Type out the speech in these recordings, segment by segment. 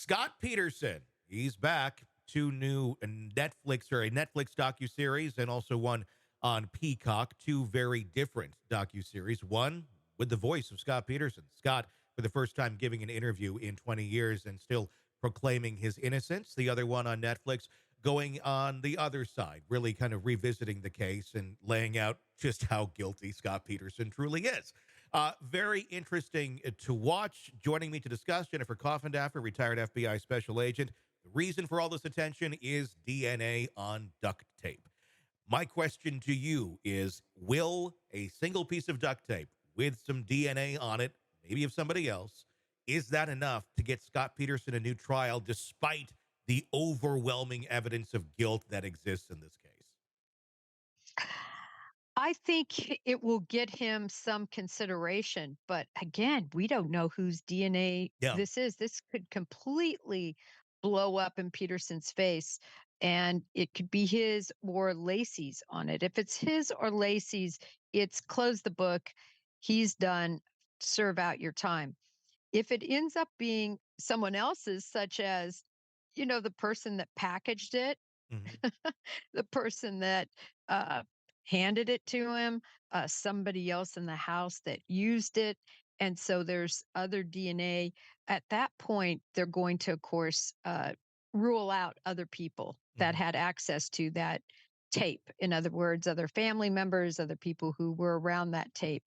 Scott Peterson, he's back. Two new Netflix docu-series and also one on Peacock. Two very different docu-series. One with the voice of Scott Peterson. Scott, for the first time, giving an interview in 20 years and still proclaiming his innocence. The other one on Netflix going on the other side, really kind of revisiting the case and laying out just how guilty Scott Peterson truly is. Very interesting to watch. Joining me to discuss, Jennifer Coffindaffer, retired FBI special agent. The reason for all this attention is DNA on duct tape. My question to you is, will a single piece of duct tape with some DNA on it, maybe of somebody else, is that enough to get Scott Peterson a new trial despite the overwhelming evidence of guilt that exists in this case? I think it will get him some consideration, but again, we don't know whose DNA Yeah. this is. This could completely blow up in Peterson's face, and it could be his or Laci's on it. If it's his or Laci's, it's close the book. He's done. Serve out your time. If it ends up being someone else's, such as, the person that packaged it, Hmm. the person that uh, handed it to him, somebody else in the house that used it. And so there's other DNA. At that point, they're going to, of course, rule out other people that Hmm. had access to that tape. In other words, other family members, other people who were around that tape.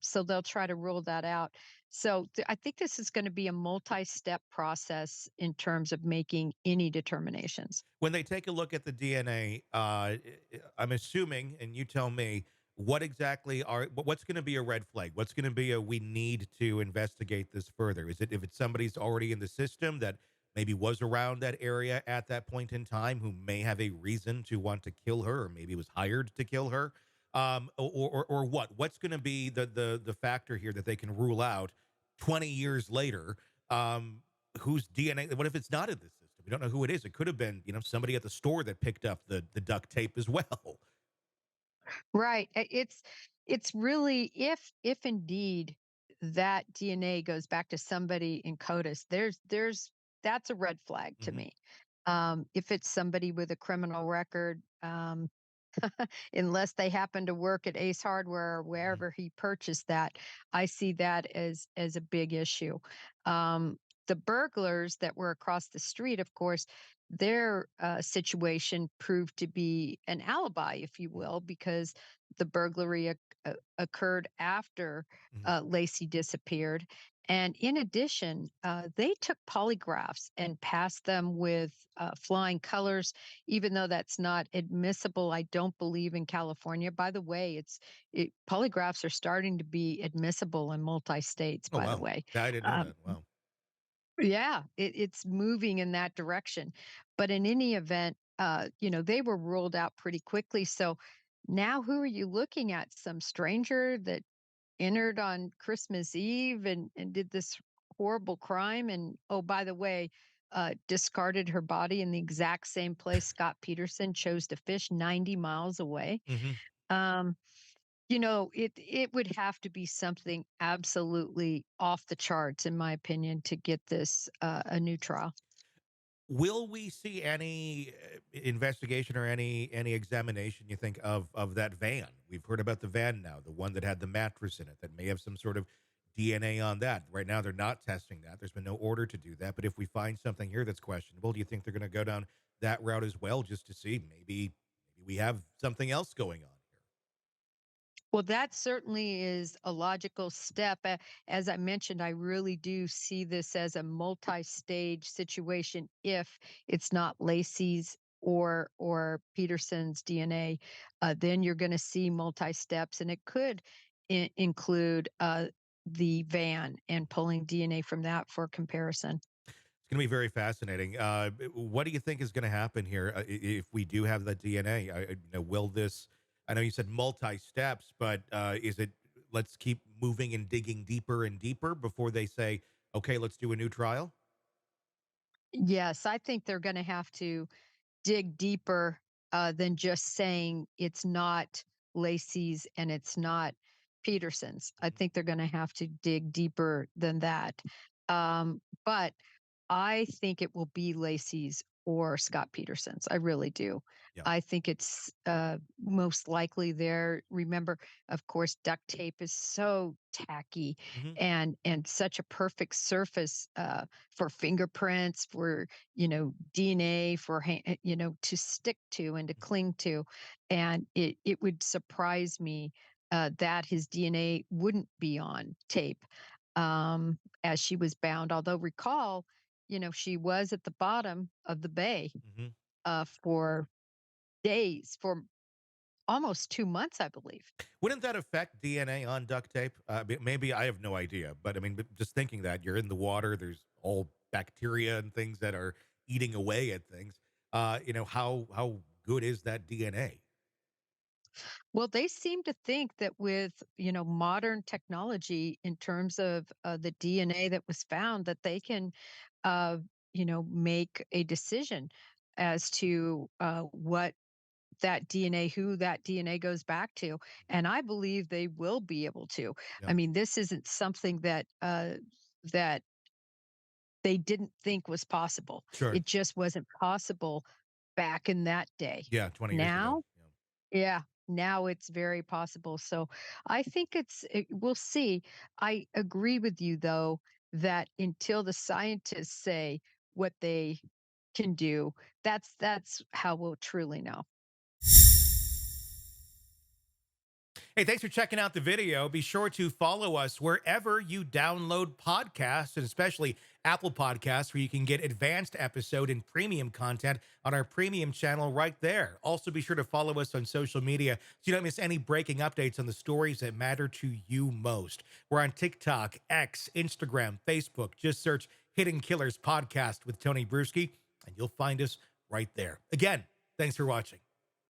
So they'll try to rule that out. So I think this is going to be a multi-step process in terms of making any determinations. When they take a look at the DNA, I'm assuming, and you tell me, what's going to be a red flag? What's going to be a we need to investigate this further? Is it if it's somebody's already in the system that maybe was around that area at that point in time who may have a reason to want to kill her, or maybe was hired to kill her, or what? What's going to be the factor here that they can rule out 20 years later? Whose DNA? What if it's not in this system? We don't know who it is. It could have been, somebody at the store that picked up the duct tape as well. Right. It's really, if indeed that DNA goes back to somebody in CODIS, there's that's a red flag to Hmm. me. If it's somebody with a criminal record, unless they happen to work at Ace Hardware or Hmm. wherever he purchased that, I see that as a big issue. The burglars that were across the street, of course, their situation proved to be an alibi, if you will, because the burglary occurred after Hmm. Laci disappeared. And in addition, they took polygraphs and passed them with flying colors, even though that's not admissible. I don't believe in California. By the way, polygraphs are starting to be admissible in multi states. Oh By the wow, way, I didn't know um, that. Wow. yeah, it's moving in that direction. But in any event, they were ruled out pretty quickly. So now, who are you looking at? Some stranger that entered on Christmas Eve and did this horrible crime. And oh, by the way, discarded her body in the exact same place Scott Peterson chose to fish 90 miles away. Hmm. Um, it would have to be something absolutely off the charts, in my opinion, to get this a new trial. Will we see any investigation or any examination? You think of that van? We've heard about the van now, the one that had the mattress in it that may have some sort of DNA on that. Right now, they're not testing that. There's been no order to do that. But if we find something here that's questionable, do you think they're going to go down that route as well, just to see maybe we have something else going on here? Well, that certainly is a logical step. As I mentioned, I really do see this as a multi-stage situation if it's not Lacey's or Peterson's DNA. Then you're going to see multi-steps, and it could include the van and pulling DNA from that for comparison. It's going to be very fascinating. What do you think is going to happen here if we do have the DNA? Will this? I know you said multi steps, but is it? Let's keep moving and digging deeper and deeper before they say, "Okay, let's do a new trial." Yes, I think they're going to have to dig deeper than just saying it's not Lacey's and it's not Peterson's. I Mhm. think they're going to have to dig deeper than that. But I think it will be Laci's or Scott Peterson's. I really do. Yeah. I think it's most likely there. Remember, of course, duct tape is so tacky Hmm. and such a perfect surface for fingerprints, for DNA, for to stick to and to Hmm. cling to, and it would surprise me that his DNA wouldn't be on tape as she was bound. Although recall, she was at the bottom of the bay Hmm. for days, for almost 2 months, I believe. Wouldn't that affect DNA on duct tape? Maybe I have no idea, but I mean, but just thinking that you're in the water, there's all bacteria and things that are eating away at things. How good is that DNA? Well, they seem to think that with modern technology in terms of the DNA that was found, that they can make a decision as to what that DNA, who that DNA goes back to. And I believe they will be able to. Yeah, I mean, this isn't something that they didn't think was possible. sure. It just wasn't possible back in that day. Yeah, 20 years ago. Now, yeah, now it's very possible. So I think we'll see. I agree with you though that until the scientists say what they can do, that's how we'll truly know. Hey, thanks for checking out the video. Be sure to follow us wherever you download podcasts, and especially Apple Podcasts, where you can get advanced episode and premium content on our premium channel right there. Also, be sure to follow us on social media so you don't miss any breaking updates on the stories that matter to you most. We're on TikTok, X, Instagram, Facebook. Just search Hidden Killers Podcast with Tony Brueski, and you'll find us right there. Again, thanks for watching.